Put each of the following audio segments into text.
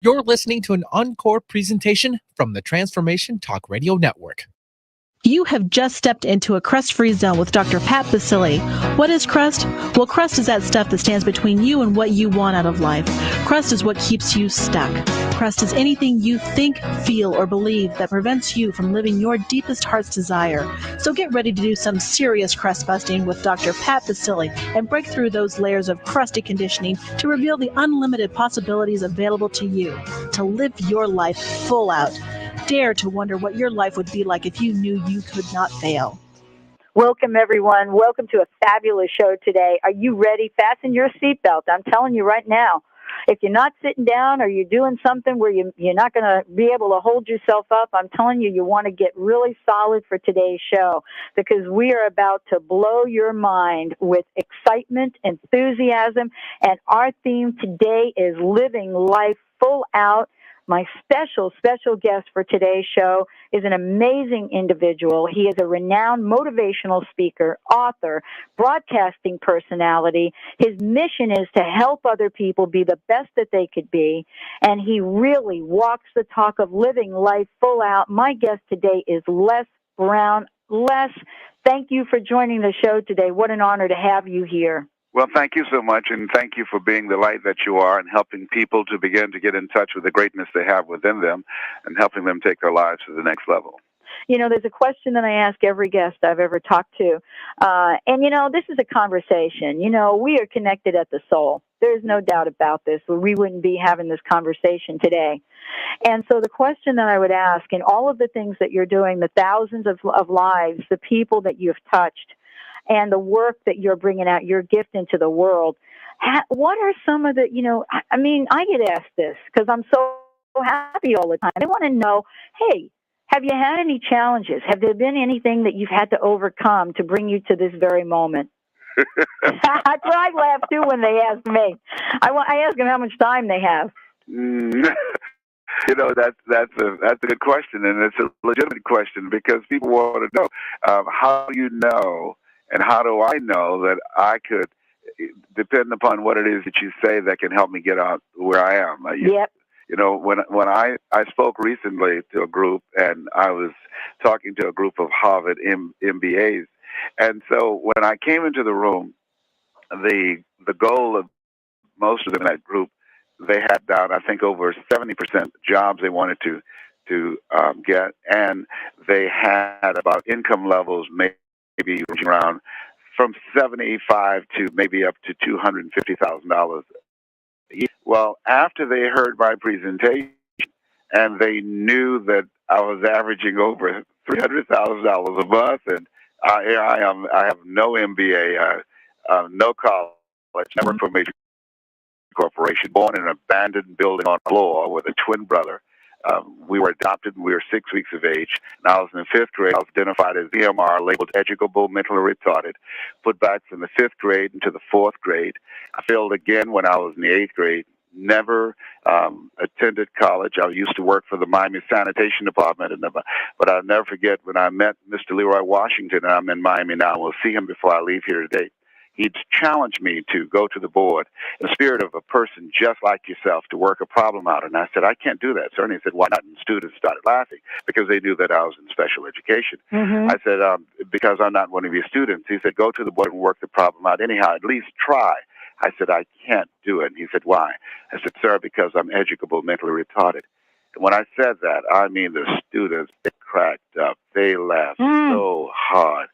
You're listening to an encore presentation from the Transformation Talk Radio Network. You have just stepped into a crust-free zone with Dr. Pat Basile. What is crust? Well, crust is that stuff that stands between you and what you want out of life. Crust is what keeps you stuck. Crust is anything you think, feel, or believe that prevents you from living your deepest heart's desire. So get ready to do some serious crust busting with Dr. Pat Basile and break through those layers of crusty conditioning to reveal the unlimited possibilities available to you to live your life full out. Dare to wonder what your life would be like if you knew you could not fail. Welcome, everyone. Welcome to a fabulous show today. Are you ready? Fasten your seatbelt. I'm telling you right now, if you're not sitting down or you're doing something where you're not going to be able to hold yourself up, I'm telling you, you want to get really solid for today's show because we are about to blow your mind with excitement, enthusiasm, and our theme today is living life full out. My special guest for today's show is an amazing individual. He is a renowned motivational speaker, author, broadcasting personality. His mission is to help other people be the best that they could be, and he really walks the talk of living life full out. My guest today is Les Brown. Les, thank you for joining the show today. What an honor to have you here. Well, thank you so much, and thank you for being the light that you are and helping people to begin to get in touch with the greatness they have within them and helping them take their lives to the next level. You know, there's a question that I ask every guest I've ever talked to, and, you know, this is a conversation. You know, we are connected at the soul. There's no doubt about this. We wouldn't be having this conversation today. And so the question that I would ask, in all of the things that you're doing, the thousands of lives, the people that you've touched, and the work that you're bringing out, your gift into the world, what are some of the, you know, I mean, I get asked this because I'm so happy all the time. They want to know, hey, have you had any challenges? Have there been anything that you've had to overcome to bring you to this very moment? That's why I laugh, too, when they ask me. I ask them how much time they have. You know, that's a good question, and it's a legitimate question because people want to know, how do you know and how do I know that I could, depend upon what it is that you say that can help me get out where I am. Yep. You know, when I spoke recently to a group, and I was talking to a group of Harvard MBAs, and so when I came into the room, the goal of most of them in that group, they had down, I think, over 70% jobs they wanted to get, and they had about income levels maybe around from $75 to maybe up to $250,000 a year. Well, after they heard my presentation and they knew that I was averaging over $300,000 a month, and I have no MBA, no college, never from a major corporation, born in an abandoned building on the floor with a twin brother. We were adopted when we were 6 weeks of age. And I was in the fifth grade. I was identified as EMR, labeled educable, mentally retarded, put back from the fifth grade into the fourth grade. I failed again when I was in the eighth grade. Never attended college. I used to work for the Miami Sanitation Department, but I'll never forget when I met Mr. Leroy Washington, and I'm in Miami now. We'll see him before I leave here today. He challenged me to go to the board in the spirit of a person just like yourself to work a problem out. And I said, I can't do that, sir. And he said, why not? And students started laughing because they knew that I was in special education. Mm-hmm. I said, because I'm not one of your students. He said, go to the board and work the problem out anyhow. At least try. I said, I can't do it. And he said, why? I said, sir, because I'm educable, mentally retarded. And when I said that, I mean the students, they cracked up. They laughed so hard.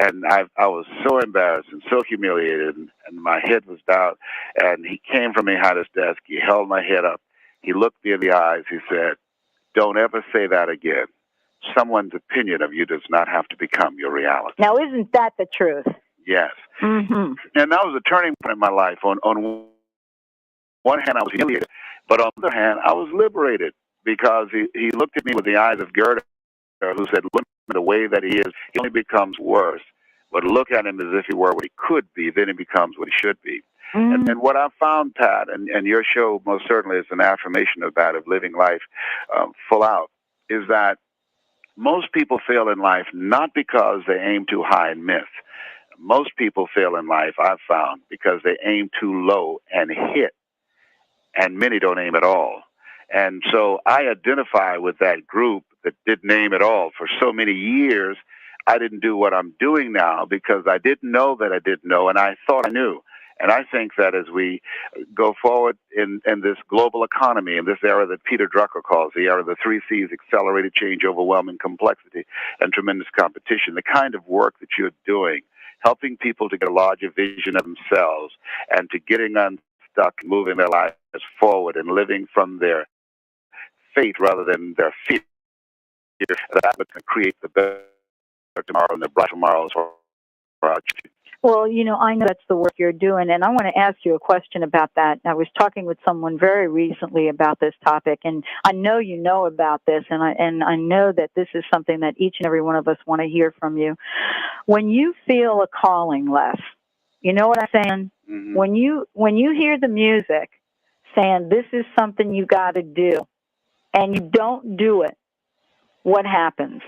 And I was so embarrassed and so humiliated, and my head was down. And he came from behind his desk. He held my head up. He looked me in the eyes. He said, don't ever say that again. Someone's opinion of you does not have to become your reality. Now, isn't that the truth? Yes. Mm-hmm. And that was a turning point in my life. On one hand, I was humiliated, but on the other hand, I was liberated because he looked at me with the eyes of Goethe, who said, look at the way that he is, he only becomes worse. But look at him as if he were what he could be, then he becomes what he should be. Mm-hmm. And what I've found, Pat, and your show most certainly is an affirmation of that, of living life full out, is that most people fail in life not because they aim too high and miss. Most people fail in life, I've found, because they aim too low and hit. And many don't aim at all. And so I identify with that group that didn't name at all. For so many years, I didn't do what I'm doing now because I didn't know that I didn't know, and I thought I knew. And I think that as we go forward in this global economy, in this era that Peter Drucker calls the era of the 3 C's, accelerated change, overwhelming complexity, and tremendous competition, the kind of work that you're doing, helping people to get a larger vision of themselves and to getting unstuck, moving their lives forward and living from their faith rather than their fear, that can create the better tomorrow and the bright tomorrows for our children. Well, I know that's the work you're doing, and I want to ask you a question about that. I was talking with someone very recently about this topic, and I know you know about this, and I know that this is something that each and every one of us want to hear from you. When you feel a calling, Les, you know what I'm saying? Mm-hmm. When you hear the music saying this is something you got to do, and you don't do it, what happens?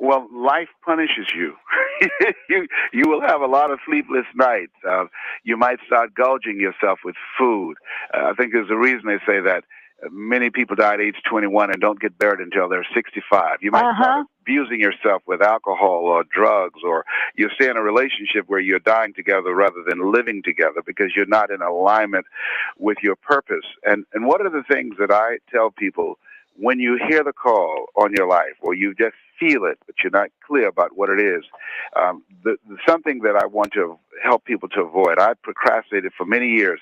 Well, life punishes you. You will have a lot of sleepless nights. You might start gouging yourself with food. I think there's a reason they say that many people die at age 21 and don't get buried until they're 65. You might start abusing yourself with alcohol or drugs, or you stay in a relationship where you're dying together rather than living together because you're not in alignment with your purpose. And one of the things that I tell people, when you hear the call on your life, or you just feel it, but you're not clear about what it is, something that I want to help people to avoid. I procrastinated for many years.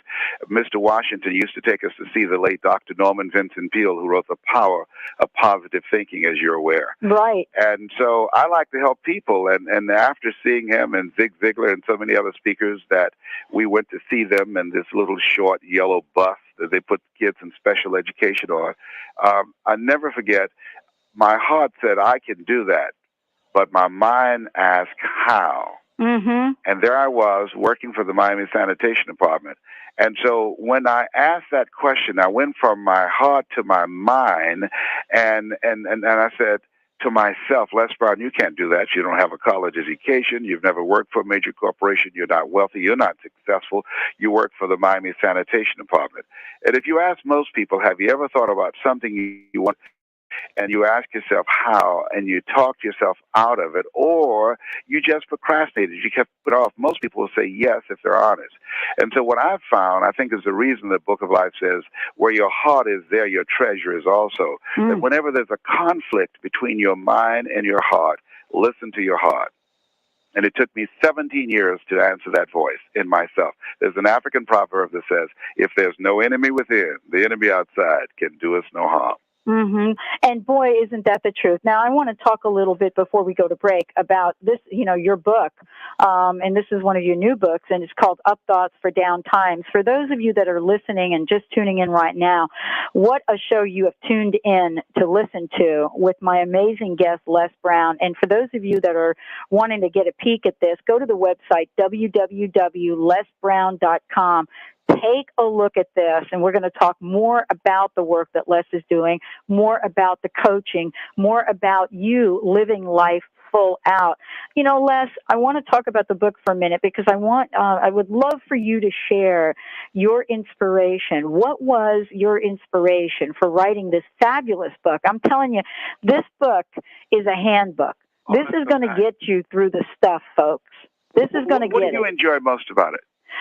Mr. Washington used to take us to see the late Dr. Norman Vincent Peale, who wrote The Power of Positive Thinking, as you're aware. Right. And so I like to help people. And after seeing him and Zig Ziglar and so many other speakers, that we went to see them in this little short yellow bus that they put kids in special education on. I never forget, my heart said, I can do that. But my mind asked, how? Mm-hmm. And there I was working for the Miami Sanitation Department. And so when I asked that question, I went from my heart to my mind, and I said to myself, Les Brown, you can't do that. You don't have a college education. You've never worked for a major corporation. You're not wealthy. You're not successful. You work for the Miami Sanitation Department. And if you ask most people, have you ever thought about something you want, and you ask yourself how, and you talk yourself out of it, or you just procrastinated, you kept it off, most people will say yes if they're honest. And so what I've found, I think, is the reason the Book of Life says, where your heart is, there your treasure is also. That whenever there's a conflict between your mind and your heart, listen to your heart. And it took me 17 years to answer that voice in myself. There's an African proverb that says, if there's no enemy within, the enemy outside can do us no harm. Mm-hmm. And boy, isn't that the truth. Now, I want to talk a little bit before we go to break about this, your book. And this is one of your new books, and it's called Up Thoughts for Down Times. For those of you that are listening and just tuning in right now, what a show you have tuned in to listen to with my amazing guest, Les Brown. And for those of you that are wanting to get a peek at this, go to the website, www.lesbrown.com. Take a look at this, and we're going to talk more about the work that Les is doing, more about the coaching, more about you living life full out. Les, I want to talk about the book for a minute because I would love for you to share your inspiration. What was your inspiration for writing this fabulous book? I'm telling you, this book is a handbook. This is going to get you through the stuff, folks. This is going to get it. What did you enjoy most about it?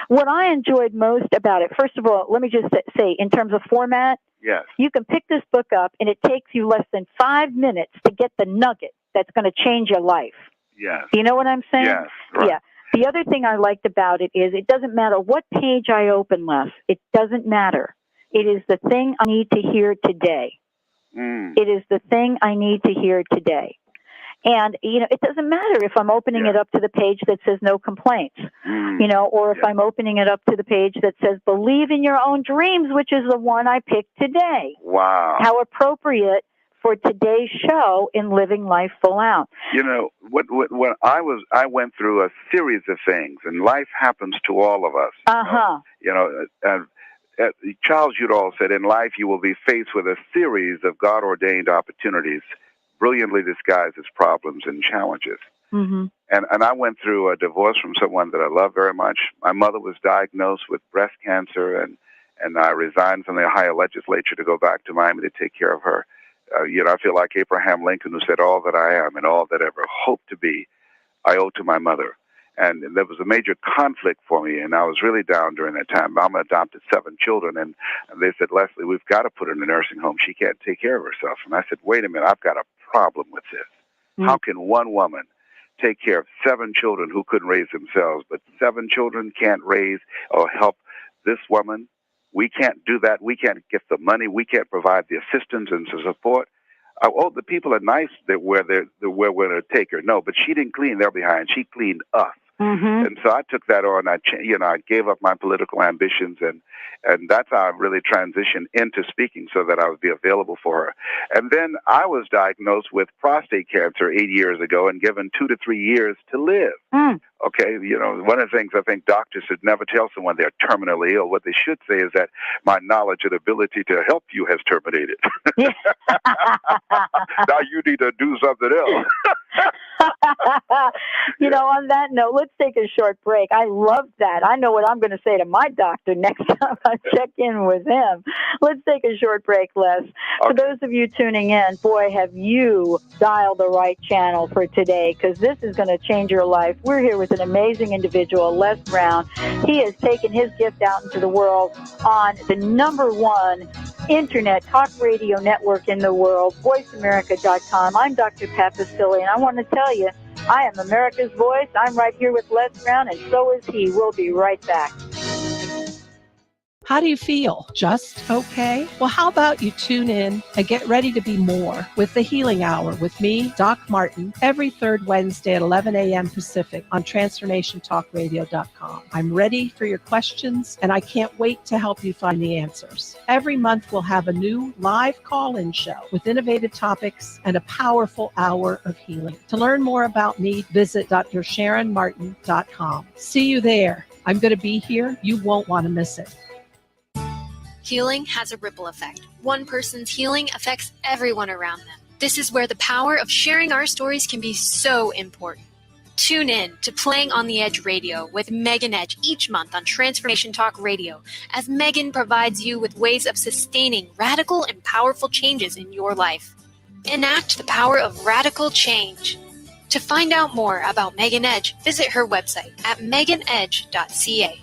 What I enjoyed most about it, first of all, let me just say, in terms of format, yes, you can pick this book up, and it takes you less than 5 minutes to get the nugget that's going to change your life. Yes. Do you know what I'm saying? Yes. Right. Yeah. The other thing I liked about it is it doesn't matter what page I open, Les. It doesn't matter. It is the thing I need to hear today. It is the thing I need to hear today. And, it doesn't matter if I'm opening it up to the page that says no complaints, or if I'm opening it up to the page that says believe in your own dreams, which is the one I picked today. Wow. How appropriate for today's show in living life full out. What I went through a series of things, and life happens to all of us. Charles Udall said, in life you will be faced with a series of God-ordained opportunities, brilliantly disguised as problems and challenges. Mm-hmm. And I went through a divorce from someone that I love very much. My mother was diagnosed with breast cancer, and and I resigned from the Ohio legislature to go back to Miami to take care of her. I feel like Abraham Lincoln, who said, all that I am and all that ever hope to be, I owe to my mother. And there was a major conflict for me, and I was really down during that time. Mama adopted 7 children, and they said, Leslie, we've got to put her in a nursing home. She can't take care of herself. And I said, wait a minute, I've got a problem with this. How can one woman take care of 7 children who couldn't raise themselves, but 7 children can't raise or help this woman? We can't do that. We can't get the money. We can't provide the assistance and the support. The people are nice where we're going to take her. No, but she didn't clean their behind. She cleaned us. Mm-hmm. And so I took that on. I gave up my political ambitions, and that's how I really transitioned into speaking so that I would be available for her. And then I was diagnosed with prostate cancer 8 years ago and given 2 to 3 years to live. Okay, one of the things I think doctors should never tell someone they're terminally ill. What they should say is that my knowledge and ability to help you has terminated. Now you need to do something else. On that note, let's take a short break. I love that. I know what I'm going to say to my doctor next time I check in with him. Let's take a short break, Les. Okay. For those of you tuning in, boy, have you dialed the right channel for today, because this is going to change your life. We're here with an amazing individual, Les Brown. He has taken his gift out into the world on the #1 internet talk radio network in the world, voiceamerica.com. I'm Dr. Pat Basile, and I want to tell you, I am America's voice. I'm right here with Les Brown, and so is he. We'll be right back. How do you feel? Just okay? Well, how about you tune in and get ready to be more with the Healing Hour with me, Doc Martin, every third Wednesday at 11 a.m. Pacific on TransformationTalkRadio.com. I'm ready for your questions, and I can't wait to help you find the answers. Every month, we'll have a new live call-in show with innovative topics and a powerful hour of healing. To learn more about me, visit DrSharonMartin.com. See you there. I'm going to be here. You won't want to miss it. Healing has a ripple effect. One person's healing affects everyone around them. This is where the power of sharing our stories can be so important. Tune in to Playing on the Edge Radio with Megan Edge each month on Transformation Talk Radio, as Megan provides you with ways of sustaining radical and powerful changes in your life. Enact the power of radical change. To find out more about Megan Edge, visit her website at meganedge.ca.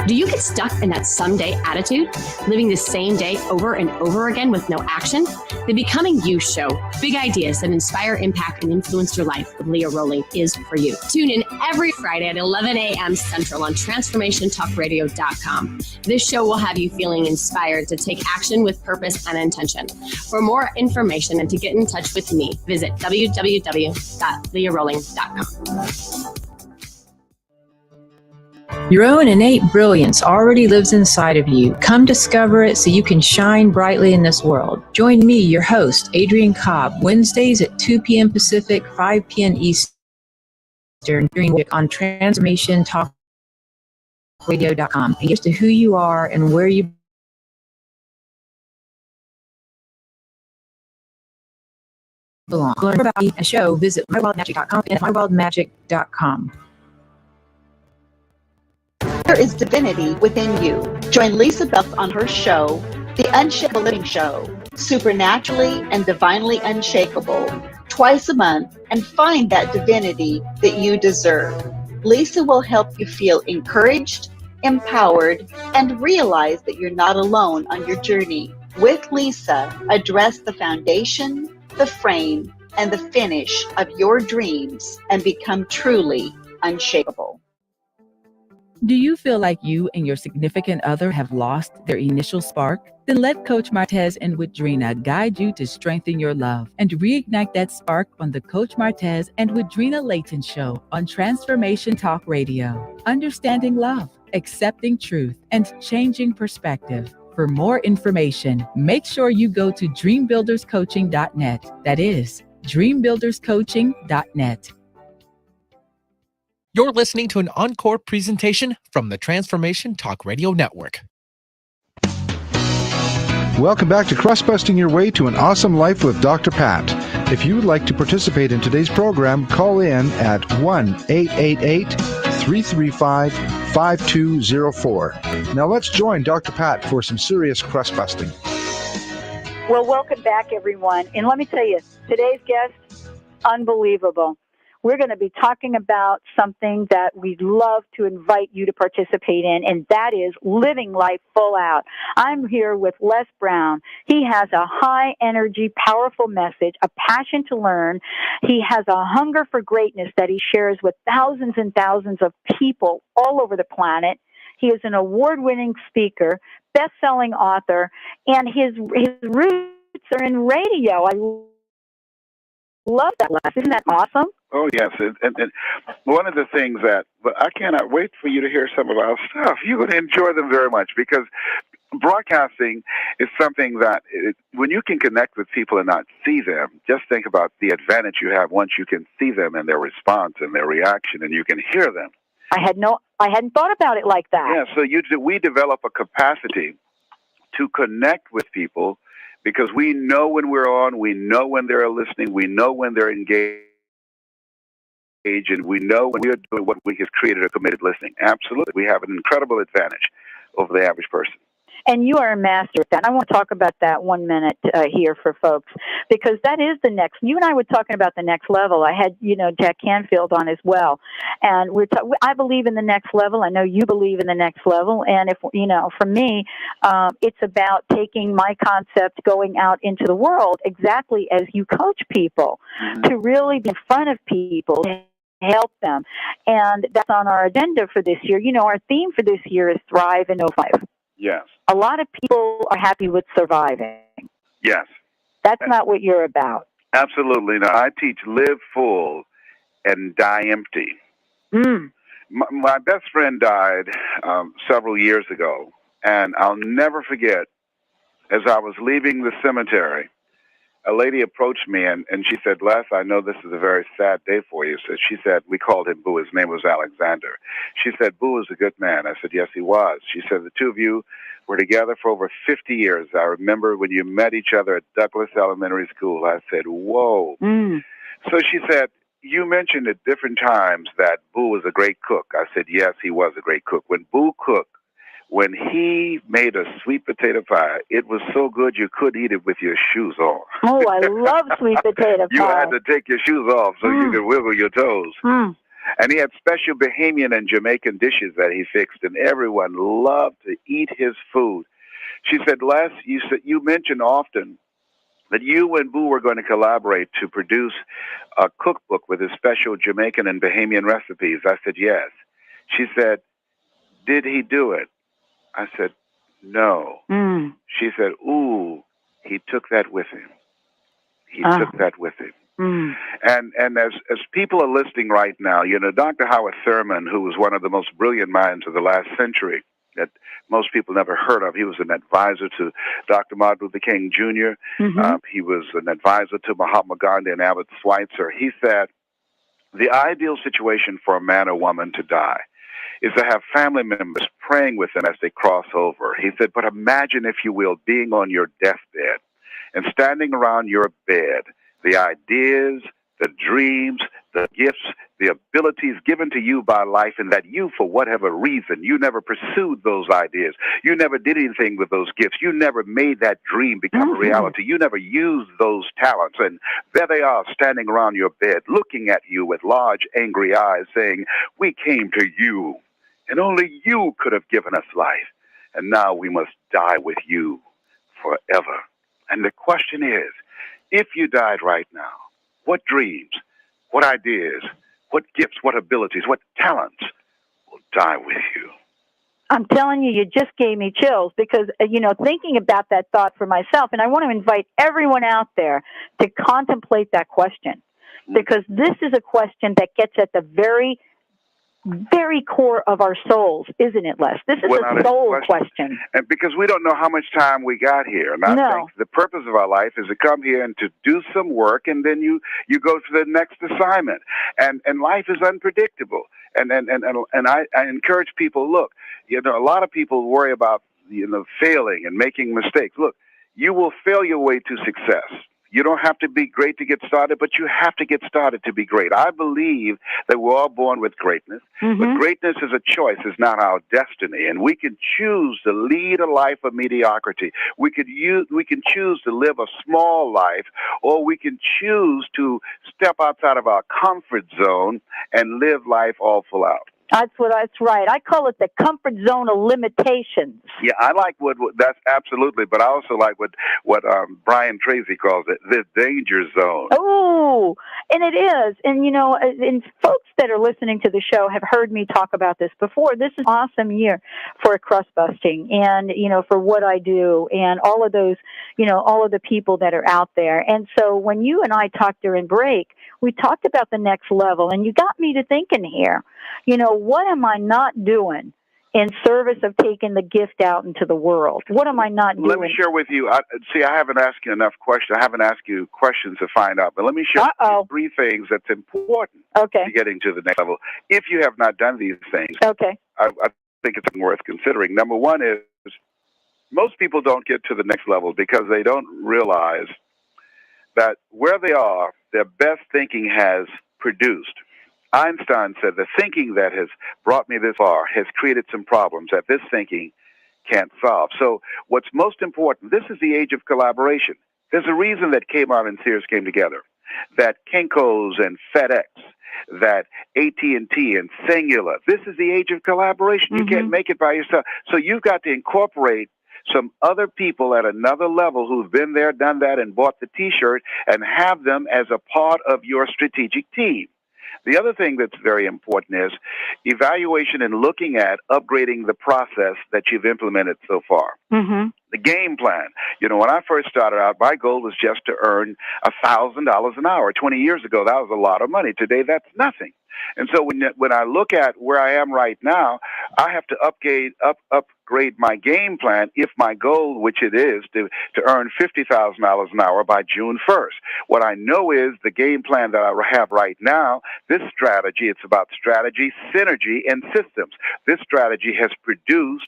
Do you get stuck in that someday attitude, living the same day over and over again with no action? The Becoming You Show, big ideas that inspire, impact, and influence your life with Leah Rowling is for you. Tune in every Friday at 11 a.m. Central on TransformationTalkRadio.com. This show will have you feeling inspired to take action with purpose and intention. For more information and to get in touch with me, visit www.leahrowling.com. Your own innate brilliance already lives inside of you. Come discover it so you can shine brightly in this world. Join me, your host, Adrienne Cobb, Wednesdays at 2 p.m. Pacific, 5 p.m. Eastern, during the week on TransformationTalkRadio.com. Here's to who you are and where you belong. To learn more about the show, visit mywildmagic.com and mywildmagic.com. There is divinity within you. Join Lisa Beth on her show, The Unshakable Living Show, Supernaturally and Divinely Unshakable, twice a month, and find that divinity that you deserve. Lisa will help you feel encouraged, empowered, and realize that you're not alone on your journey. With Lisa, address the foundation, the frame, and the finish of your dreams and become truly unshakable. Do you feel like you and your significant other have lost their initial spark? Then let Coach Martez and Widrina guide you to strengthen your love and reignite that spark on the Coach Martez and Widrina Layton Show on Transformation Talk Radio. Understanding love, accepting truth, and changing perspective. For more information, make sure you go to dreambuilderscoaching.net. That is dreambuilderscoaching.net. You're listening to an encore presentation from the Transformation Talk Radio Network. Welcome back to Crust Busting Your Way to an Awesome Life with Dr. Pat. If you would like to participate in today's program, call in at 1-888 888-335-5204. Now let's join Dr. Pat for some serious crust busting. Well, welcome back, everyone. And let me tell you, today's guest, unbelievable. We're going to be talking about something that we'd love to invite you to participate in, and that is living life full out. I'm here with Les Brown. He has a high energy, powerful message, a passion to learn. He has a hunger for greatness that he shares with thousands and thousands of people all over the planet. He is an award-winning speaker, best-selling author, and his roots are in radio. I love that, Les. Isn't that awesome? Oh, yes. And one of the things that, but I cannot wait for you to hear some of our stuff. You're going to enjoy them very much because broadcasting is something that when you can connect with people and not see them, just think about the advantage you have once you can see them and their response and their reaction and you can hear them. I hadn't thought about it like that. Yeah, so we develop a capacity to connect with people because we know when we're on, we know when they're listening, we know when they're engaged, and we know when we're doing what we have created or committed listening. Absolutely. We have an incredible advantage over the average person. And you are a master at that. I want to talk about that 1 minute here for folks, because that is the next. You and I were talking about the next level. I had, Jack Canfield on as well. And I believe in the next level. I know you believe in the next level. And for me, it's about taking my concept, going out into the world exactly as you coach people, to really be in front of people, to help them. And that's on our agenda for this year. Our theme for this year is Thrive and No Five. Yes. A lot of people are happy with surviving. Yes. That's not what you're about. Absolutely. Now, I teach live full and die empty. My best friend died several years ago, and I'll never forget, as I was leaving the cemetery, a lady approached me, and she said, Les, I know this is a very sad day for you. So she said, we called him Boo. His name was Alexander. She said, Boo is a good man. I said, yes, he was. She said, the two of you were together for over 50 years. I remember when you met each other at Douglas Elementary School. I said, whoa. So she said, you mentioned at different times that Boo was a great cook. I said, yes, he was a great cook. When Boo cooked, when he made a sweet potato pie, it was so good you couldn't eat it with your shoes on. Oh, I love sweet potato pie. You had to take your shoes off so you could wiggle your toes. And he had special Bahamian and Jamaican dishes that he fixed, and everyone loved to eat his food. She said, Les, you mentioned often that you and Boo were going to collaborate to produce a cookbook with his special Jamaican and Bahamian recipes. I said, yes. She said, did he do it? I said, no. She said, ooh, he took that with him. He took that with him. And as people are listening right now, Dr. Howard Thurman, who was one of the most brilliant minds of the last century that most people never heard of, he was an advisor to Dr. Martin Luther King Jr. He was an advisor to Mahatma Gandhi and Albert Schweitzer. He said, the ideal situation for a man or woman to die is to have family members praying with them as they cross over. He said, but imagine, if you will, being on your deathbed and standing around your bed, the ideas, the dreams, the gifts, the abilities given to you by life, and that you, for whatever reason, you never pursued those ideas. You never did anything with those gifts. You never made that dream become a reality. You never used those talents. And there they are standing around your bed, looking at you with large, angry eyes, saying, we came to you, and only you could have given us life. And now we must die with you forever. And the question is, if you died right now, what dreams, what ideas, what gifts, what abilities, what talents will die with you? I'm telling you, you just gave me chills because, thinking about that thought for myself, and I want to invite everyone out there to contemplate that question, because this is a question that gets at the very, very core of our souls, isn't it, Les? This is a soul question. And because we don't know how much time we got here. And I think the purpose of our life is to come here and to do some work, and then you go to the next assignment. And life is unpredictable. And I encourage people, look, a lot of people worry about, failing and making mistakes. Look, you will fail your way to success. You don't have to be great to get started, but you have to get started to be great. I believe that we're all born with greatness, but greatness is a choice. It's not our destiny. And we can choose to lead a life of mediocrity. We can choose to live a small life, or we can choose to step outside of our comfort zone and live life all full out. That's right. I call it the comfort zone of limitations. Yeah, I like what that's absolutely, but I also like what Brian Tracy calls it, the danger zone. Oh, and it is. And, you know, and folks that are listening to the show have heard me talk about this before. This is an awesome year for crust busting and, you know, for what I do and all of those, you know, all of the people that are out there. And so when you and I talked during break, we talked about the next level, and you got me to thinking here, you know, what am I not doing in service of taking the gift out into the world? What am I not doing? Let me share with you. I haven't asked you enough questions. I haven't asked you questions to find out, but let me share with you 3 things that's important to getting to the next level. If you have not done these things, I think it's worth considering. Number 1 is most people don't get to the next level because they don't realize that where they are, their best thinking has produced. Einstein said the thinking that has brought me this far has created some problems that this thinking can't solve. So what's most important, this is the age of collaboration. There's a reason that Kmart and Sears came together, that Kinko's and FedEx, that AT&T and Singular. This is the age of collaboration. You can't make it by yourself. So you've got to incorporate some other people at another level who've been there, done that, and bought the T-shirt, and have them as a part of your strategic team. The other thing that's very important is evaluation and looking at upgrading the process that you've implemented so far. The game plan. You know, when I first started out, my goal was just to earn $1,000 an hour. 20 years ago, that was a lot of money. Today, that's nothing. And so when I look at where I am right now, I have to upgrade my game plan if my goal, which it is, to earn $50,000 an hour by June 1st. What I know is the game plan that I have right now, this strategy, it's about strategy, synergy, and systems. This strategy has produced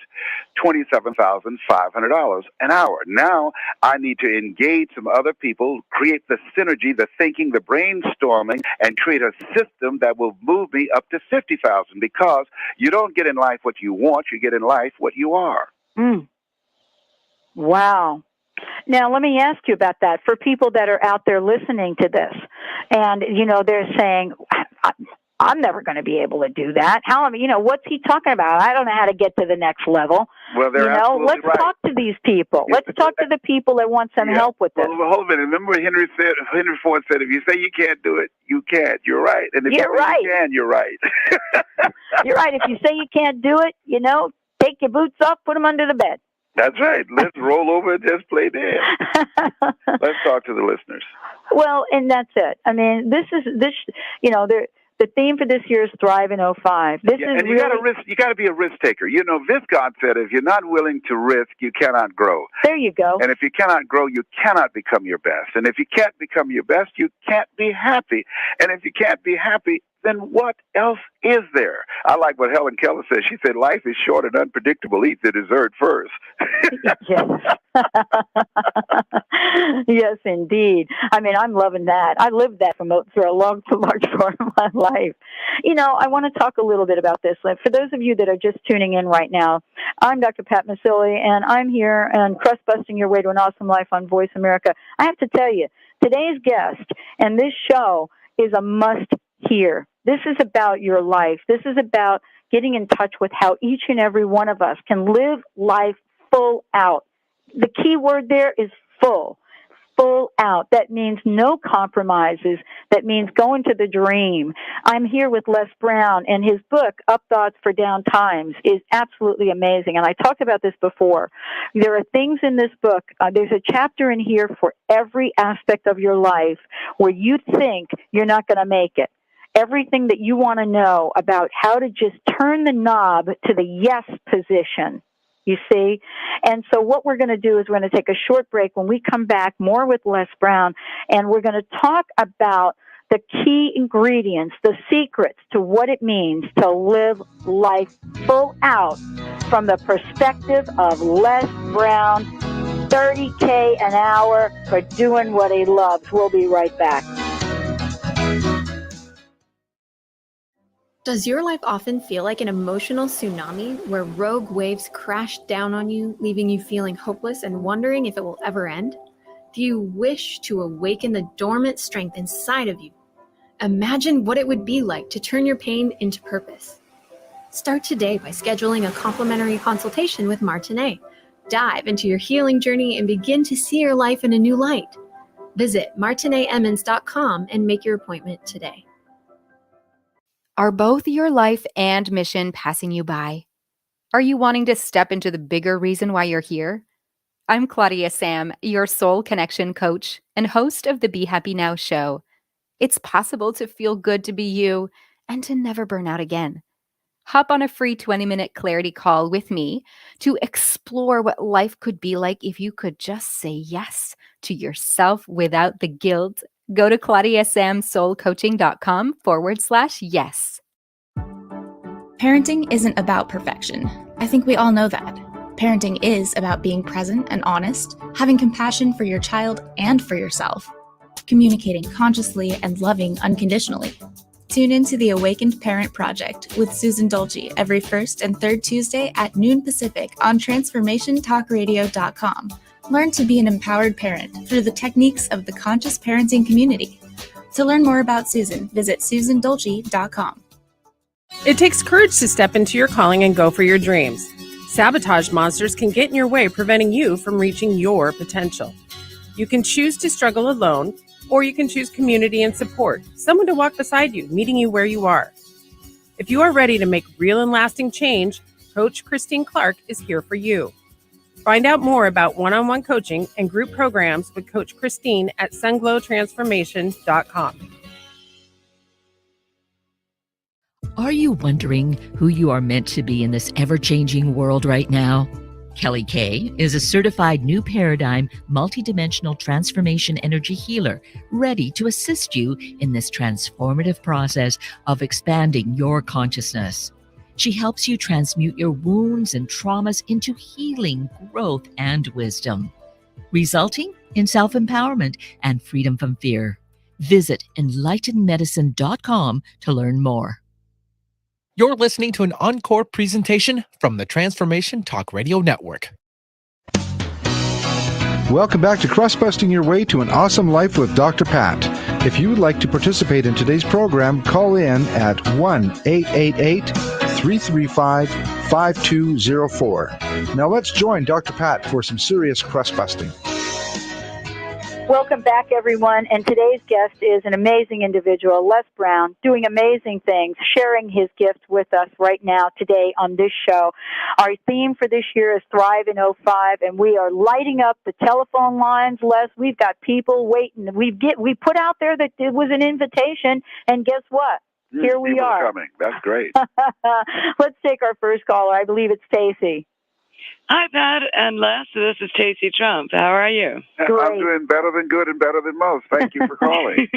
$27,500 an hour. Now I need to engage some other people, create the synergy, the thinking, the brainstorming, and create a system that will move me up to $50,000, because you don't get in life what you want, you get in life what you are. Wow. Now, let me ask you about that. For people that are out there listening to this, and, you know, they're saying, I'm never going to be able to do that. What's he talking about? I don't know how to get to the next level. Well, they're absolutely let's right. talk to these people. Let's talk to the people that want some help with this. Well, hold a minute. Remember Henry Ford said, if you say you can't do it, you can't. You're right. And if you can, you're right. You're right. If you say you can't do it, you know, take your boots off, put them under the bed. That's right. Let's roll over and just play dead. Let's talk to the listeners. Well, and that's it. I mean, the theme for this year is Thrive in 05. And you got to be a risk taker. You know, Viscount said, if you're not willing to risk, you cannot grow. There you go. And if you cannot grow, you cannot become your best. And if you can't become your best, you can't be happy. And if you can't be happy, then what else is there? I like what Helen Keller says. She said, life is short and unpredictable. Eat the dessert first. Yes. Yes, indeed. I mean, I'm loving that. I lived that for a large part of my life. You know, I want to talk a little bit about this. For those of you that are just tuning in right now, I'm Dr. Pat Masili, and I'm here on Crust Busting Your Way to an Awesome Life on Voice America. I have to tell you, today's guest and this show is a must-hear. This is about your life. This is about getting in touch with how each and every one of us can live life full out. The key word there is full out. That means no compromises. That means going to the dream. I'm here with Les Brown, and his book, Up Thoughts for Down Times, is absolutely amazing. And I talked about this before. There are things in this book. There's a chapter in here for every aspect of your life where you think you're not going to make it. Everything that you want to know about how to just turn the knob to the yes position, you see? And so what we're going to do is we're going to take a short break. When we come back, more with Les Brown, and we're going to talk about the key ingredients, the secrets to what it means to live life full out from the perspective of Les Brown, $30K an hour for doing what he loves. We'll be right back. Does your life often feel like an emotional tsunami where rogue waves crash down on you, leaving you feeling hopeless and wondering if it will ever end? Do you wish to awaken the dormant strength inside of you? Imagine what it would be like to turn your pain into purpose. Start today by scheduling a complimentary consultation with Martinet. Dive into your healing journey and begin to see your life in a new light. Visit martinetemmons.com and make your appointment today. Are both your life and mission passing you by? Are you wanting to step into the bigger reason why you're here? I'm Claudia Sam, your soul connection coach and host of the Be Happy Now show. It's possible to feel good to be you and to never burn out again. Hop on a free 20-minute clarity call with me to explore what life could be like if you could just say yes to yourself without the guilt. Go to claudiasamsoulcoaching.com/yes. Parenting isn't about perfection. I think we all know that. Parenting is about being present and honest, having compassion for your child and for yourself, communicating consciously and loving unconditionally. Tune into the Awakened Parent Project with Susan Dolce every first and third Tuesday at noon Pacific on TransformationTalkRadio.com. Learn to be an empowered parent through the techniques of the conscious parenting community. To learn more about Susan, visit SusanDolce.com. It takes courage to step into your calling and go for your dreams. Sabotage monsters can get in your way, preventing you from reaching your potential. You can choose to struggle alone, or you can choose community and support, someone to walk beside you, meeting you where you are. If you are ready to make real and lasting change, Coach Christine Clark is here for you. Find out more about one-on-one coaching and group programs with Coach Christine at sunglowtransformation.com. Are you wondering who you are meant to be in this ever-changing world right now? Kelly Kay is a certified new paradigm, multidimensional transformation energy healer, ready to assist you in this transformative process of expanding your consciousness. She helps you transmute your wounds and traumas into healing, growth, and wisdom, resulting in self-empowerment and freedom from fear. Visit enlightenedmedicine.com to learn more. You're listening to an encore presentation from the Transformation Talk Radio Network. Welcome back to Crust Busting Your Way to an Awesome Life with Dr. Pat. If you would like to participate in today's program, call in at 1-888-335-5204. Now let's join Dr. Pat for some serious crust busting. Welcome back, everyone. And today's guest is an amazing individual, Les Brown, doing amazing things, sharing his gift with us right now today on this show. Our theme for this year is Thrive in 05, and we are lighting up the telephone lines, Les. We've got people waiting. We put out there that it was an invitation, and guess what? Here we People are. Coming. That's great. Let's take our first caller. I believe it's Stacy. Hi, Pat and Les. This is Stacey Trump. How are you? Great. I'm doing better than good and better than most. Thank you for calling.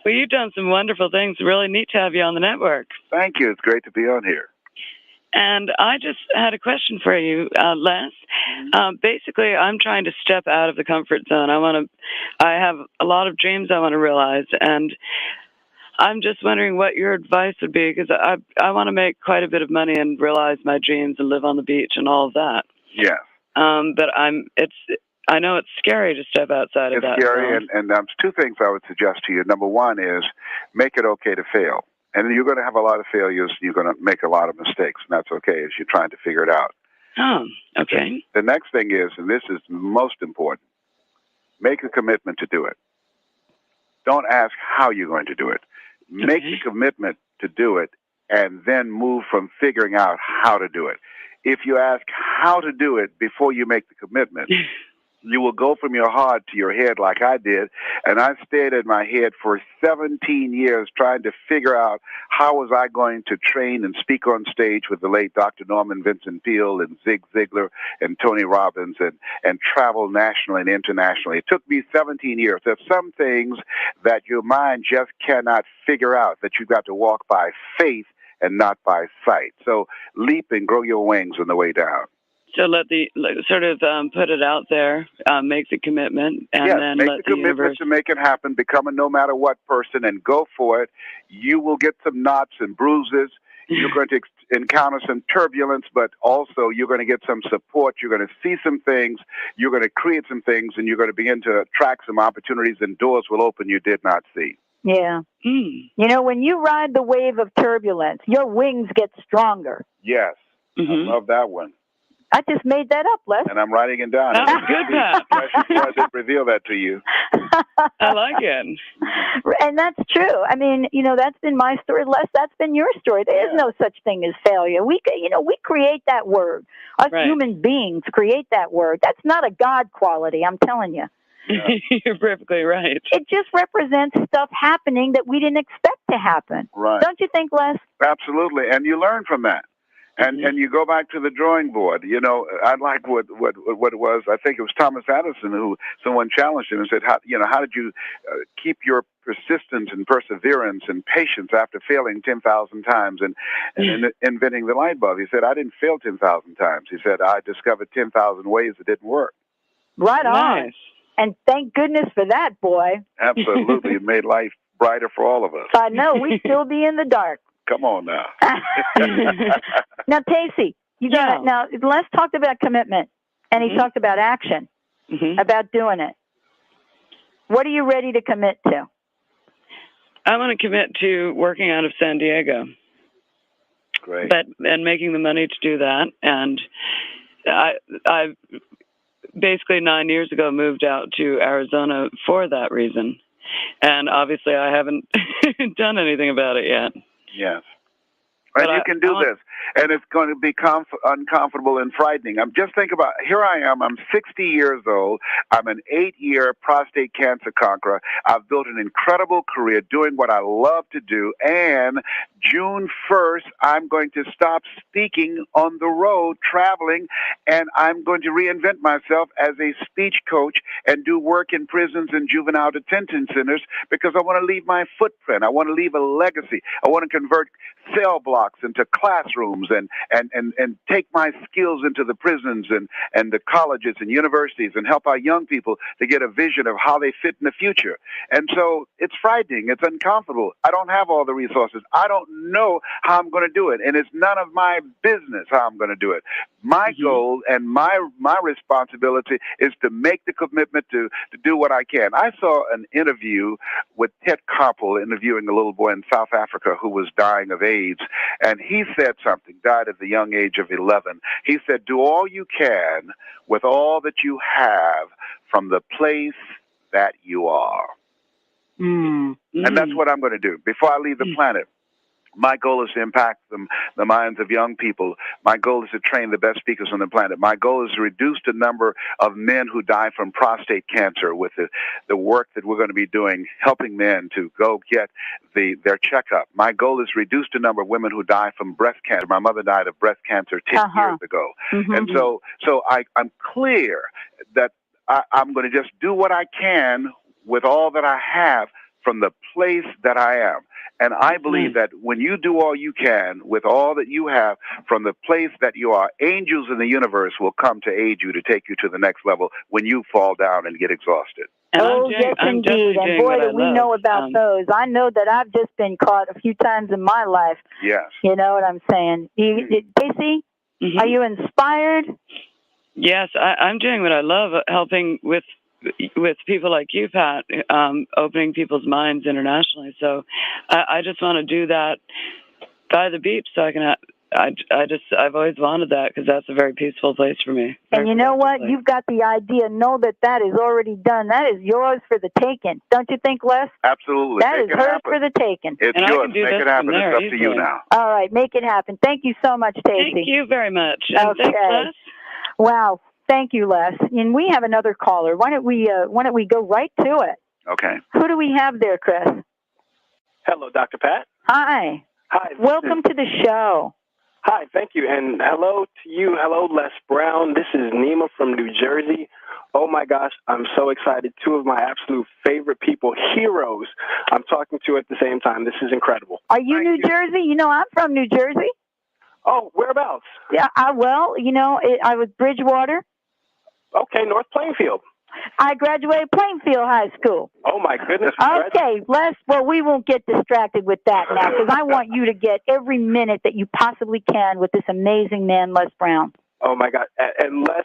Well, you've done some wonderful things. Really neat to have you on the network. Thank you. It's great to be on here. And I just had a question for you, Les. Basically, I'm trying to step out of the comfort zone. I have a lot of dreams I want to realize, and I'm just wondering what your advice would be, because I want to make quite a bit of money and realize my dreams and live on the beach and all of that. Yes. But I know it's scary to step outside of that. It's scary, and two things I would suggest to you. Number one is make it okay to fail. And you're going to have a lot of failures. You're going to make a lot of mistakes, and that's okay as you're trying to figure it out. Oh, okay. The next thing is, and this is most important, make a commitment to do it. Don't ask how you're going to do it. Make the commitment to do it, and then move from figuring out how to do it. If you ask how to do it before you make the commitment, you will go from your heart to your head like I did, and I stayed in my head for 17 years trying to figure out how was I going to train and speak on stage with the late Dr. Norman Vincent Peale and Zig Ziglar and Tony Robbins and travel nationally and internationally. It took me 17 years. There's some things that your mind just cannot figure out, that you've got to walk by faith and not by sight. So leap and grow your wings on the way down. So put it out there, make the commitment, and then make let the commitment universe to make it happen. Become a no matter what person and go for it. You will get some knots and bruises. You're going to encounter some turbulence, but also you're going to get some support. You're going to see some things. You're going to create some things, and you're going to begin to attract some opportunities, and doors will open you did not see. Yeah. You know, when you ride the wave of turbulence, your wings get stronger. Yes. I love that one. I just made that up, Les. And I'm writing it down. That was good, Pat. I didn't reveal that to you. I like it. And that's true. I mean, you know, that's been my story, Les. That's been your story. There is no such thing as failure. We create that word. Us human beings create that word. That's not a God quality, I'm telling you. Yeah. You're perfectly right. It just represents stuff happening that we didn't expect to happen. Right. Don't you think, Les? Absolutely. And you learn from that. And you go back to the drawing board. You know, I like what it was. I think it was Thomas Edison who someone challenged him and said, how did you keep your persistence and perseverance and patience after failing 10,000 times and inventing the light bulb? He said, I didn't fail 10,000 times. He said, I discovered 10,000 ways it didn't work. Right on. And thank goodness for that, boy. Absolutely. It made life brighter for all of us. I know. We'd still be in the dark. Come on now. Now, Casey, you got it. Now, Les talked about commitment, and he talked about action, about doing it. What are you ready to commit to? I want to commit to working out of San Diego. Great. And making the money to do that. And I basically 9 years ago moved out to Arizona for that reason. And obviously I haven't done anything about it yet. Yes. And you can do this. And it's going to be uncomfortable and frightening. Just think about, here I am, I'm 60 years old. I'm an 8-year prostate cancer conqueror. I've built an incredible career doing what I love to do. And June 1st, I'm going to stop speaking on the road, traveling, and I'm going to reinvent myself as a speech coach and do work in prisons and juvenile detention centers because I want to leave my footprint. I want to leave a legacy. I want to convert cell blocks into classrooms and take my skills into the prisons and the colleges and universities and help our young people to get a vision of how they fit in the future. And so it's frightening. It's uncomfortable. I don't have all the resources. I don't know how I'm going to do it. And it's none of my business how I'm going to do it. My goal and my responsibility is to make the commitment to do what I can. I saw an interview with Ted Koppel interviewing a little boy in South Africa who was dying of AIDS. And he said something, died at the young age of 11. He said, do all you can with all that you have from the place that you are. And that's what I'm going to do. Before I leave the planet, my goal is to impact the minds of young people. My goal is to train the best speakers on the planet. My goal is to reduce the number of men who die from prostate cancer with the work that we're going to be doing, helping men to go get their checkup. My goal is to reduce the number of women who die from breast cancer. My mother died of breast cancer 10 years ago. And so I'm clear that I'm going to just do what I can with all that I have from the place that I am. And I believe that when you do all you can with all that you have from the place that you are, angels in the universe will come to aid you to take you to the next level when you fall down and get exhausted. And yes, indeed. And boy, do we know about those. I know that I've just been caught a few times in my life. Yes. You know what I'm saying? Casey, are you inspired? Yes, I'm doing what I love, helping with people like you, Pat, opening people's minds internationally. So I just want to do that by the beach so I can. I've always wanted that because that's a very peaceful place for me. And you know what? You've got the idea. Know that is already done. That is yours for the taking. Don't you think, Les? Absolutely. That is hers for the taking. It's yours. Make it happen. It's up to you now. All right, make it happen. Thank you so much, Casey. Thank you very much. Okay. Thanks, Les. Wow. Thank you, Les. And we have another caller. Why don't we go right to it? Okay. Who do we have there, Chris? Hello, Dr. Pat. Hi. Hi. Welcome to the show. Hi, thank you. And hello to you. Hello, Les Brown. This is Nima from New Jersey. Oh, my gosh, I'm so excited. Two of my absolute favorite people, heroes, I'm talking to at the same time. This is incredible. Are you New Jersey? You know, I'm from New Jersey. Oh, whereabouts? Yeah, well, I was Bridgewater. Okay, North Plainfield. I graduated Plainfield High School. Oh, my goodness. Okay, Les, well, we won't get distracted with that now because I want you to get every minute that you possibly can with this amazing man, Les Brown. Oh, my God. And Les,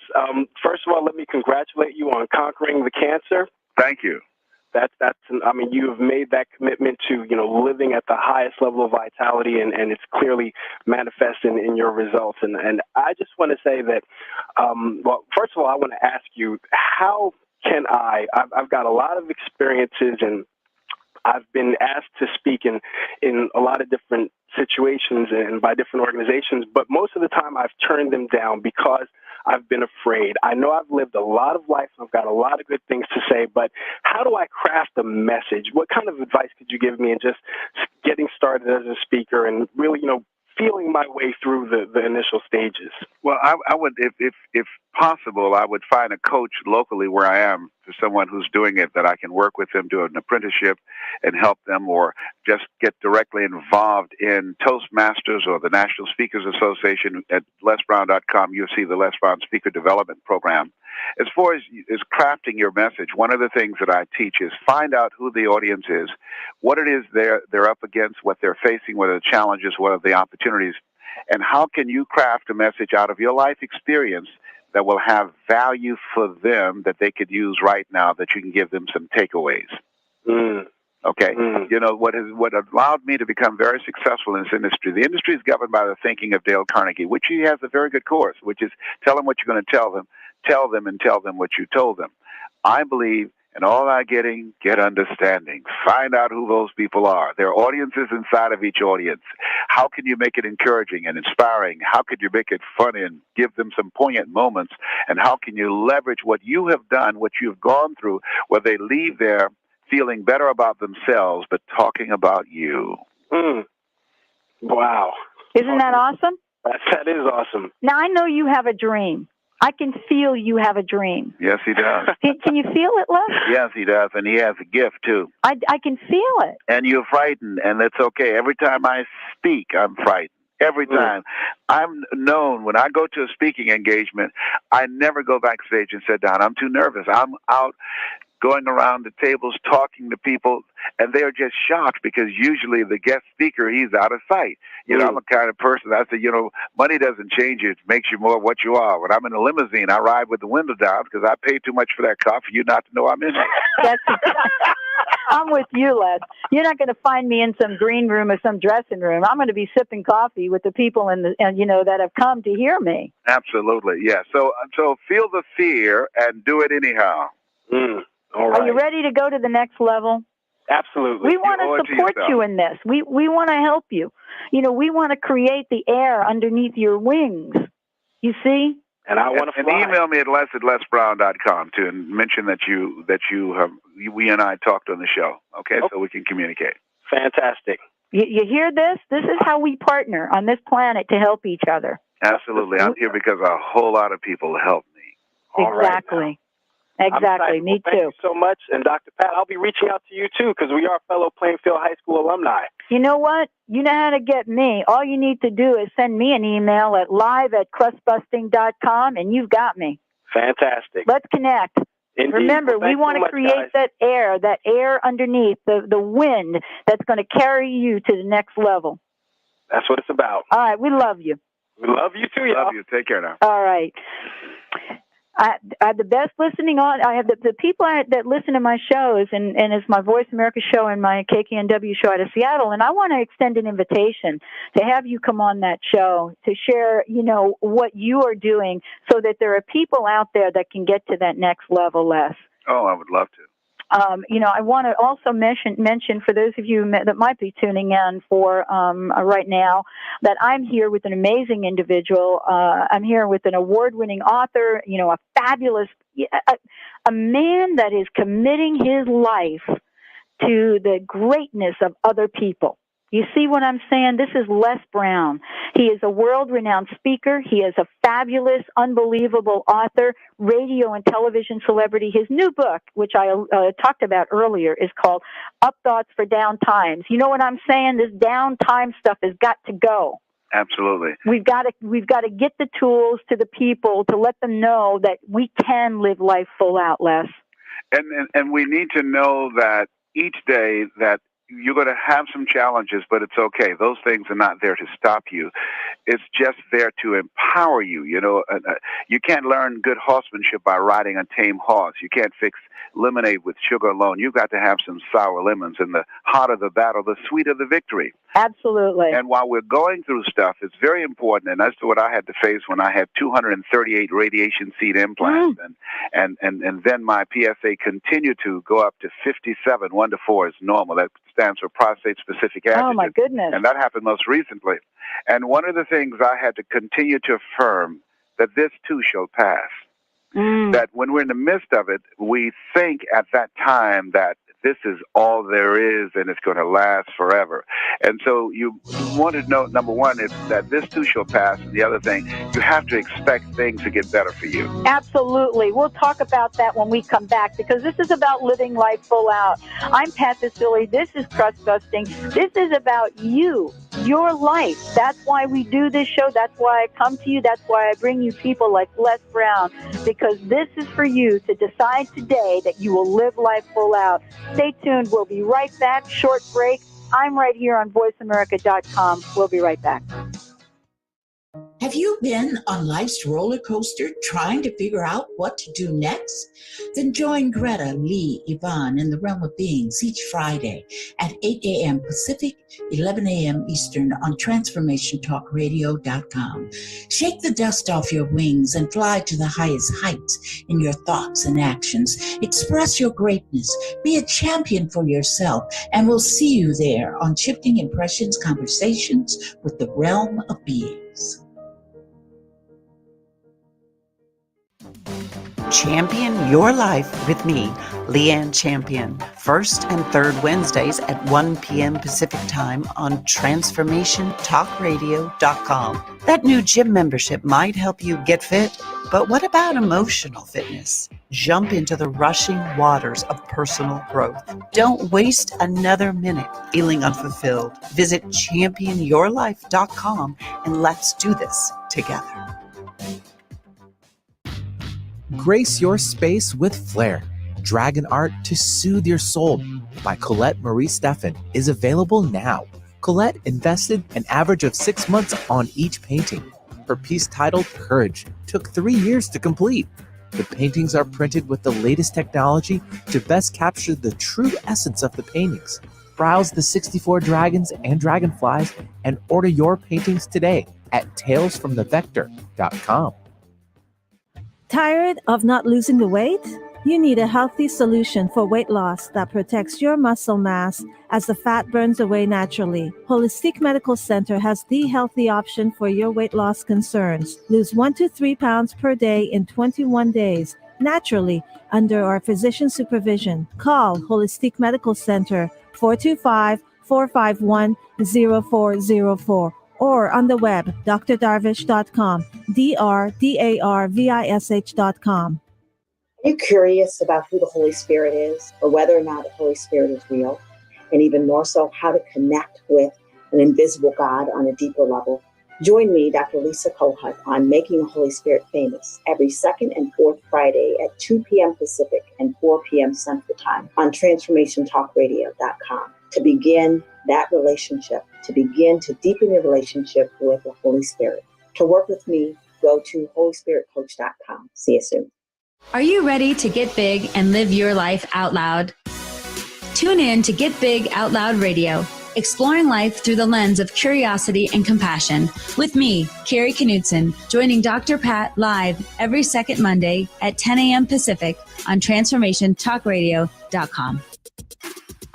first of all, let me congratulate you on conquering the cancer. Thank you. You have made that commitment to, living at the highest level of vitality, and it's clearly manifesting in your results. And I just want to say that, first of all, I want to ask you, how can I've got a lot of experiences, and I've been asked to speak in a lot of different situations and by different organizations, but most of the time I've turned them down because I've been afraid. I know I've lived a lot of life, and I've got a lot of good things to say, but how do I craft a message? What kind of advice could you give me in just getting started as a speaker and really, feeling my way through the initial stages? Well, I would, if possible, I would find a coach locally where I am, for someone who's doing it, that I can work with them, do an apprenticeship and help them, or just get directly involved in Toastmasters or the National Speakers Association. At lesbrown.com, you'll see the Les Brown Speaker Development Program. As far as crafting your message, one of the things that I teach is find out who the audience is, what it is they're up against, what they're facing, what are the challenges, what are the opportunities, and how can you craft a message out of your life experience that will have value for them that they could use right now, that you can give them some takeaways. Okay? What allowed me to become very successful in this industry, the industry is governed by the thinking of Dale Carnegie, which he has a very good course, which is tell them what you're going to tell them and tell them what you told them. I believe in all thy getting, get understanding. Find out who those people are. There are audiences inside of each audience. How can you make it encouraging and inspiring? How could you make it funny and give them some poignant moments? And how can you leverage what you have done, what you've gone through, where they leave there feeling better about themselves, but talking about you? Wow. Isn't that awesome? That is awesome. Now, I know you have a dream. I can feel you have a dream. Yes, he does. Can you feel it, Les? Yes, he does, and he has a gift, too. I can feel it. And you're frightened, and that's okay. Every time I speak, I'm frightened. Every time. I'm known, when I go to a speaking engagement, I never go backstage and sit down. I'm too nervous. I'm out going around the tables, talking to people, and they're just shocked because usually the guest speaker, he's out of sight. I'm a kind of person, I say, money doesn't change you. It makes you more what you are. When I'm in a limousine, I ride with the window down because I pay too much for that car for you not to know I'm in it. I'm with you, Les. You're not going to find me in some green room or some dressing room. I'm going to be sipping coffee with the people that have come to hear me. Absolutely, yeah. So feel the fear and do it anyhow. All right. Are you ready to go to the next level? Absolutely. We want to support you in this. We want to help you. We want to create the air underneath your wings. You see? And I want to fly. And email me at les@lesbrown.com too, and mention that we and I talked on the show. Okay, so we can communicate. Fantastic. You hear this? This is how we partner on this planet to help each other. Absolutely. I'm here because a whole lot of people help me. Exactly. Exactly. Me too. Thank you so much. And Dr. Pat, I'll be reaching out to you too because we are fellow Plainfield High School alumni. You know what? You know how to get me. All you need to do is send me an email at live@crustbusting.com and you've got me. Fantastic. Let's connect. Indeed. Remember, we want to create that air underneath, the wind that's going to carry you to the next level. That's what it's about. All right. We love you. We love you too, y'all. Love you. Take care now. All right. I have the best listening on. I have the people that listen to my shows, and it's my Voice America show and my KKNW show out of Seattle. And I want to extend an invitation to have you come on that show to share, what you are doing, so that there are people out there that can get to that next level, Les. Oh, I would love to. I want to also mention for those of you that might be tuning in for right now that I'm here with an amazing individual. I'm here with an award-winning author, a fabulous, a man that is committing his life to the greatness of other people. You see what I'm saying? This is Les Brown. He is a world-renowned speaker. He is a fabulous, unbelievable author, radio and television celebrity. His new book, which I talked about earlier, is called Up Thoughts for Down Times. You know what I'm saying? This downtime stuff has got to go. Absolutely. We've got to get the tools to the people to let them know that we can live life full out, Les. And we need to know that each day that you're going to have some challenges, but it's okay. Those things are not there to stop you. It's just there to empower you. You know, you can't learn good horsemanship by riding a tame horse. You can't fix lemonade with sugar alone. You've got to have some sour lemons, and the hotter the battle, the sweeter the victory. Absolutely. And while we're going through stuff, it's very important, and that's what I had to face when I had 238 radiation seed implants, and then my PSA continued to go up to 57. 1 to 4 is normal. That stands for prostate-specific antigen. Oh, my goodness. And that happened most recently. And one of the things I had to continue to affirm, that this too shall pass. That when we're in the midst of it, we think at that time that this is all there is and it's going to last forever. And so you want to know, number one, is that this too shall pass. And the other thing, you have to expect things to get better for you. Absolutely. We'll talk about that when we come back, because this is about living life full out. I'm Pat Basile. This is Crust Busting. This is about you, your life. That's why we do this show. That's why I come to you. That's why I bring you people like Les Brown, because this is for you to decide today that you will live life full out. Stay tuned. We'll be right back. Short break. I'm right here on voiceamerica.com. We'll be right back. Have you been on life's roller coaster trying to figure out what to do next? Then join Greta, Lee, Yvonne in the Realm of Beings each Friday at 8 a.m. Pacific, 11 a.m. Eastern on TransformationTalkRadio.com. Shake the dust off your wings and fly to the highest heights in your thoughts and actions. Express your greatness. Be a champion for yourself, and we'll see you there on Shifting Impressions Conversations with the Realm of Beings. Champion Your Life with me, Leanne Champion, first and third Wednesdays at 1 p.m. Pacific Time on TransformationTalkRadio.com. That new gym membership might help you get fit, but what about emotional fitness? Jump into the rushing waters of personal growth. Don't waste another minute feeling unfulfilled. Visit championyourlife.com and let's do this together. Grace your space with flair. Dragon art to soothe your soul by Colette Marie Steffen is available now. Colette invested an average of 6 months on each painting. Her piece titled Courage took 3 years to complete. The paintings are printed with the latest technology to best capture the true essence of the paintings. Browse the 64 dragons and dragonflies and order your paintings today at talesfromthevector.com. Tired of not losing the weight? You need a healthy solution for weight loss that protects your muscle mass as the fat burns away naturally. Holistic Medical Center has the healthy option for your weight loss concerns. Lose 1 to 3 pounds per day in 21 days, naturally, under our physician supervision. Call Holistic Medical Center 425-451-0404. or on the web, drdarvish.com, drdarvish.com. Are you curious about who the Holy Spirit is, or whether or not the Holy Spirit is real, and even more so, how to connect with an invisible God on a deeper level? Join me, Dr. Lisa Kohut, on Making the Holy Spirit Famous every second and fourth Friday at 2 p.m. Pacific and 4 p.m. Central Time on TransformationTalkRadio.com to begin that relationship, to begin to deepen your relationship with the Holy Spirit. To work with me, go to HolySpiritCoach.com. See you soon. Are you ready to get big and live your life out loud? Tune in to Get Big Out Loud Radio, exploring life through the lens of curiosity and compassion, with me, Carrie Knudsen, joining Dr. Pat live every second Monday at 10 a.m. Pacific on TransformationTalkRadio.com.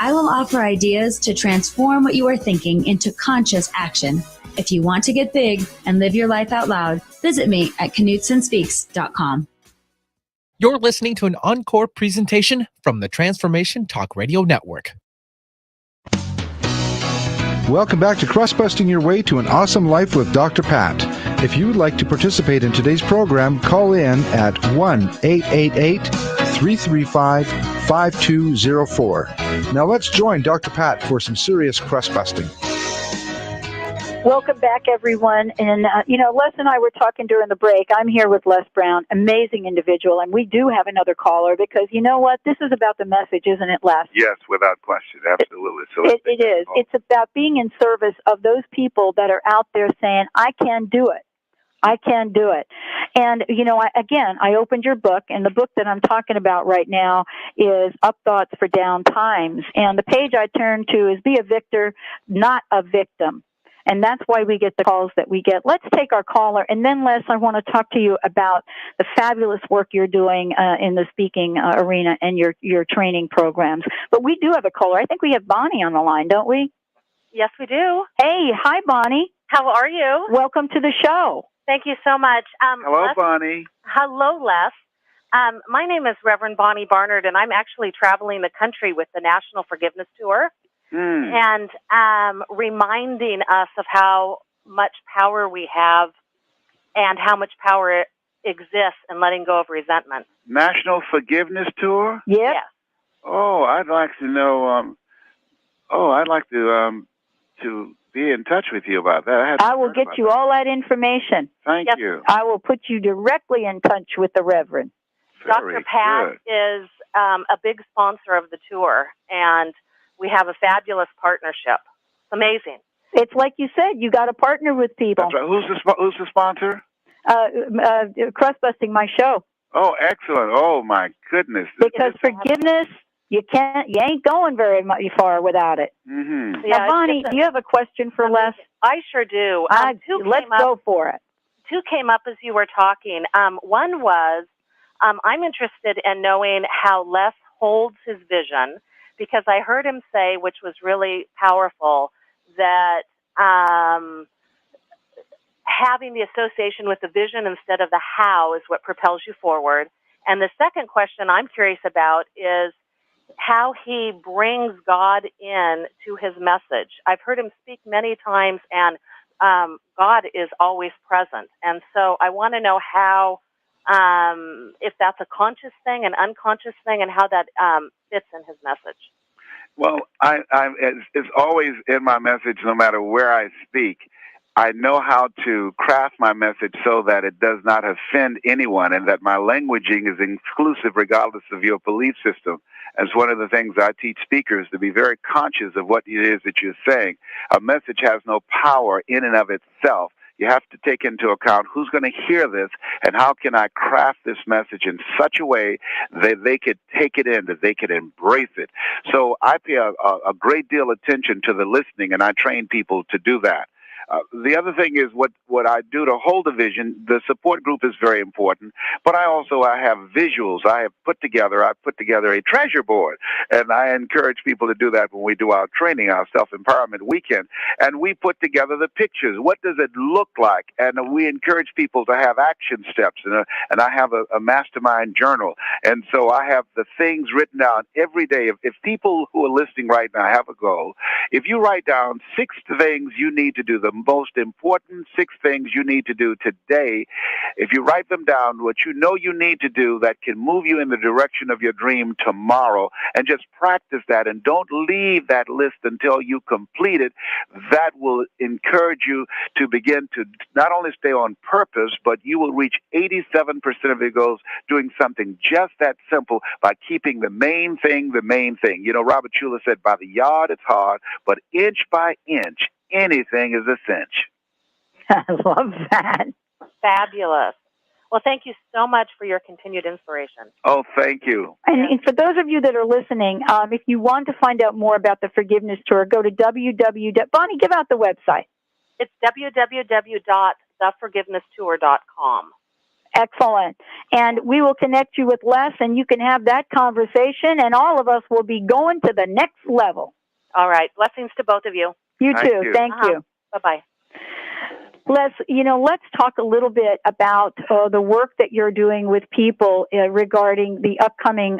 I will offer ideas to transform what you are thinking into conscious action. If you want to get big and live your life out loud, visit me at KnudsenSpeaks.com. You're listening to an encore presentation from the Transformation Talk Radio Network. Welcome back to Crust Busting Your Way to an Awesome Life with Dr. Pat. If you would like to participate in today's program, call in at 1-888-335-5204. Now let's join Dr. Pat for some serious crust busting. Welcome back, everyone. And, Les and I were talking during the break. I'm here with Les Brown, amazing individual, and we do have another caller because you know what? This is about the message, isn't it, Les? Yes, without question. Absolutely. So it is. It's about being in service of those people that are out there saying, I can do it. I can do it. And, I opened your book, and the book that I'm talking about right now is Up Thoughts for Down Times. And the page I turn to is Be a Victor, Not a Victim. And that's why we get the calls that we get. Let's take our caller. And then, Les, I want to talk to you about the fabulous work you're doing in the speaking arena and your training programs. But we do have a caller. I think we have Bonnie on the line, don't we? Yes, we do. Hey, hi, Bonnie. How are you? Welcome to the show. Thank you so much. Hello, Les. Bonnie. Hello, Les. My name is Reverend Bonnie Barnard, and I'm actually traveling the country with the National Forgiveness Tour. And reminding us of how much power we have and how much power exists in letting go of resentment. National Forgiveness Tour? Yep. Yeah. Oh, I'd like to know. I'd like to be in touch with you about that. I will get you all that information. Thank you. I will put you directly in touch with the Reverend. Dr. Pat is a big sponsor of the tour, and we have a fabulous partnership. It's amazing. It's like you said, you got to partner with people. That's right. Who's the sponsor? Crust Busting, my show. Oh, excellent. Oh, my goodness. Because forgiveness, you ain't going very far without it. Mm-hmm. Now, Bonnie, do you have a question for Les? I sure do. Let's go for it. Two came up as you were talking. One was, I'm interested in knowing how Les holds his vision, because I heard him say, which was really powerful, that having the association with the vision instead of the how is what propels you forward. And the second question I'm curious about is how he brings God in to his message. I've heard him speak many times, and God is always present. And so I want to know how, if that's a conscious thing, an unconscious thing, and how that fits in his message. Well, it's always in my message, no matter where I speak. I know how to craft my message so that it does not offend anyone, and that my languaging is inclusive regardless of your belief system. As one of the things I teach speakers, to be very conscious of what it is that you're saying. A message has no power in and of itself. You have to take into account who's going to hear this and how can I craft this message in such a way that they could take it in, that they could embrace it. So I pay a great deal of attention to the listening, and I train people to do that. The other thing is what I do to hold a vision. The support group is very important, but I have visuals. I put together a treasure board, and I encourage people to do that when we do our training, our self-empowerment weekend. And we put together the pictures. What does it look like? And we encourage people to have action steps. And I have a mastermind journal. And so I have the things written down every day. If people who are listening right now have a goal, if you write down 6 things you need to do, the most important 6 things you need to do today, if you write them down, what you know you need to do that can move you in the direction of your dream tomorrow, and just practice that, and don't leave that list until you complete it, that will encourage you to begin to not only stay on purpose, but you will reach 87% of your goals doing something just that simple by keeping the main thing the main thing. You know, Robert Schuller said, by the yard it's hard, but inch by inch, anything is a cinch. I love that. Fabulous. Well, thank you so much for your continued inspiration. Oh, thank you. And for those of you that are listening, if you want to find out more about the Forgiveness Tour, go to Bonnie, give out the website. It's www.theforgivenesstour.com. Excellent. And we will connect you with Les, and you can have that conversation, and all of us will be going to the next level. All right. Blessings to both of you. You too. Thank you. Bye-bye. Les, let's talk a little bit about the work that you're doing with people regarding the upcoming,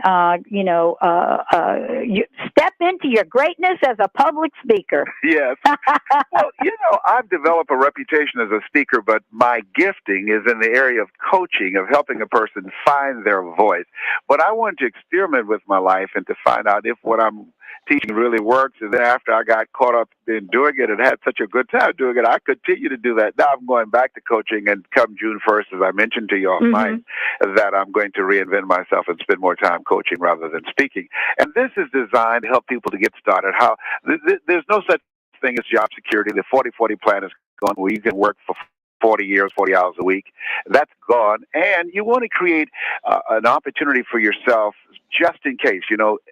you step into your greatness as a public speaker. Yes. Well, I've developed a reputation as a speaker, but my gifting is in the area of coaching, of helping a person find their voice. But I wanted to experiment with my life and to find out if what I'm teaching really works. And then after I got caught up in doing it and had such a good time doing it, I continue to do that. Now I'm going back to coaching, and come June 1st, as I mentioned to you off mic, that I'm going to reinvent myself and spend more time coaching rather than speaking. And this is designed to help people to get started. There's no such thing as job security. The 40-40 plan is gone, where you can work for 40 years, 40 hours a week. That's gone. And you want to create an opportunity for yourself just in case.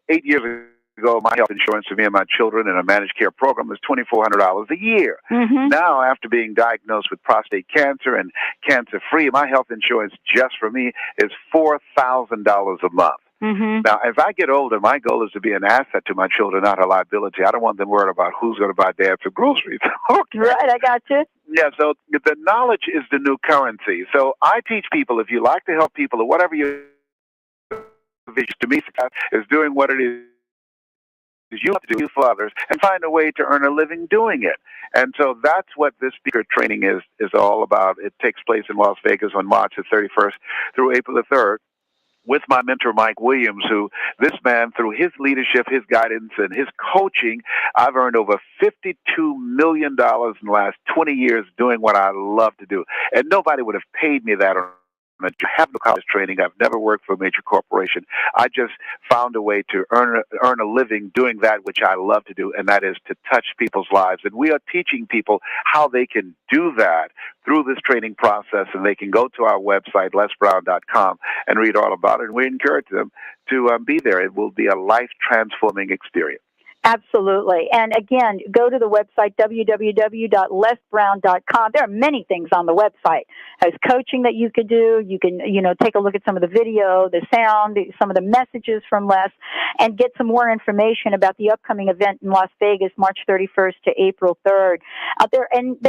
8 years ago, my health insurance for me and my children in a managed care program was $2,400 a year. Now, after being diagnosed with prostate cancer and cancer-free, my health insurance just for me is $4,000 a month. Now, as I get older, my goal is to be an asset to my children, not a liability. I don't want them worried about who's going to buy Dad some groceries. Okay. Right, I got you. Yeah, so the knowledge is the new currency. So I teach people, if you like to help people or whatever your vision to me is doing what it is you have to do for others and find a way to earn a living doing it. And so that's what this speaker training is all about. It takes place in Las Vegas on March the 31st through April the 3rd. With my mentor, Mike Williams, who this man, through his leadership, his guidance, and his coaching, I've earned over $52 million in the last 20 years doing what I love to do. And nobody would have paid me that or I have no college training. I've never worked for a major corporation. I just found a way to earn a living doing that which I love to do, and that is to touch people's lives. And we are teaching people how they can do that through this training process, and they can go to our website, lesbrown.com, and read all about it. And we encourage them to be there. It will be a life-transforming experience. Absolutely. And again, go to the website, www.lesbrown.com. There are many things on the website. There's coaching that you could do. You can, take a look at some of the video, the sound, some of the messages from Les, and get some more information about the upcoming event in Las Vegas, March 31st to April 3rd. There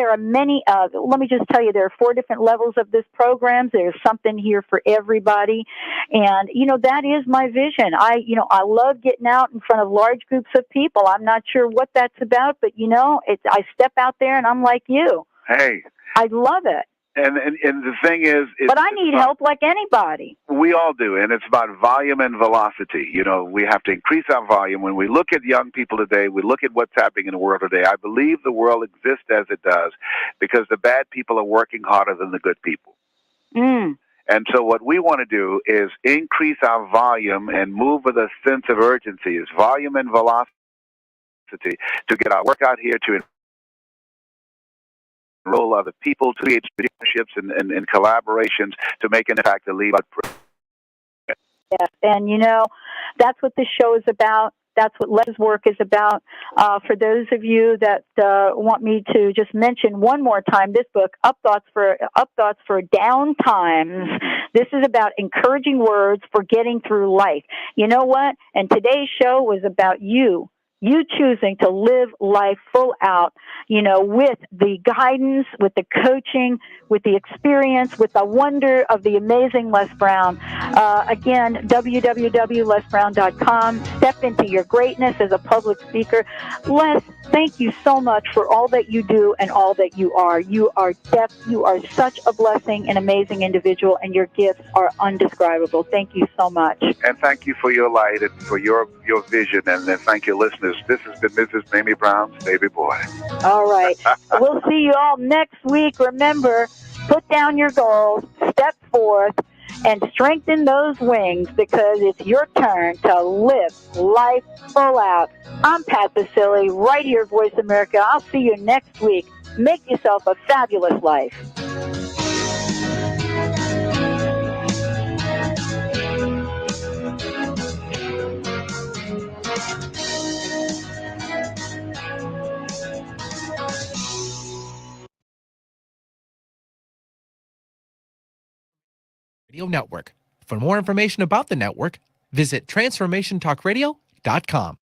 are many, let me just tell you, there are 4 different levels of this program. There's something here for everybody. And, that is my vision. I love getting out in front of large groups of people. I'm not sure what that's about, but I step out there and I'm like you. Hey, I love it. And the thing is, but I need help like anybody. We all do, and it's about volume and velocity. We have to increase our volume. When we look at young people today, we look at what's happening in the world today. I believe the world exists as it does because the bad people are working harder than the good people. And so what we want to do is increase our volume and move with a sense of urgency. It's volume and velocity to get our work out here, to enroll other people, to create partnerships and collaborations to make an impact to leave. Yes, and that's what this show is about. That's what Les' work is about. For those of you that want me to just mention one more time, this book, Up Thoughts for Down Times. This is about encouraging words for getting through life. You know what? And today's show was about you choosing to live life full out, with the guidance, with the coaching, with the experience, with the wonder of the amazing Les Brown. Again, www.lesbrown.com. Step into your greatness as a public speaker. Les, thank you so much for all that you do and all that you are. You are such a blessing, an amazing individual, and your gifts are undescribable. Thank you so much. And thank you for your light and for your vision, and thank you, listeners. This has been Mrs. Mamie Brown's baby boy. All right. We'll see you all next week. Remember, put down your goals, step forth, and strengthen those wings because it's your turn to live life full out. I'm Pat Basile, right here, Voice America. I'll see you next week. Make yourself a fabulous life. Radio Network. For more information about the network, visit transformationtalkradio.com.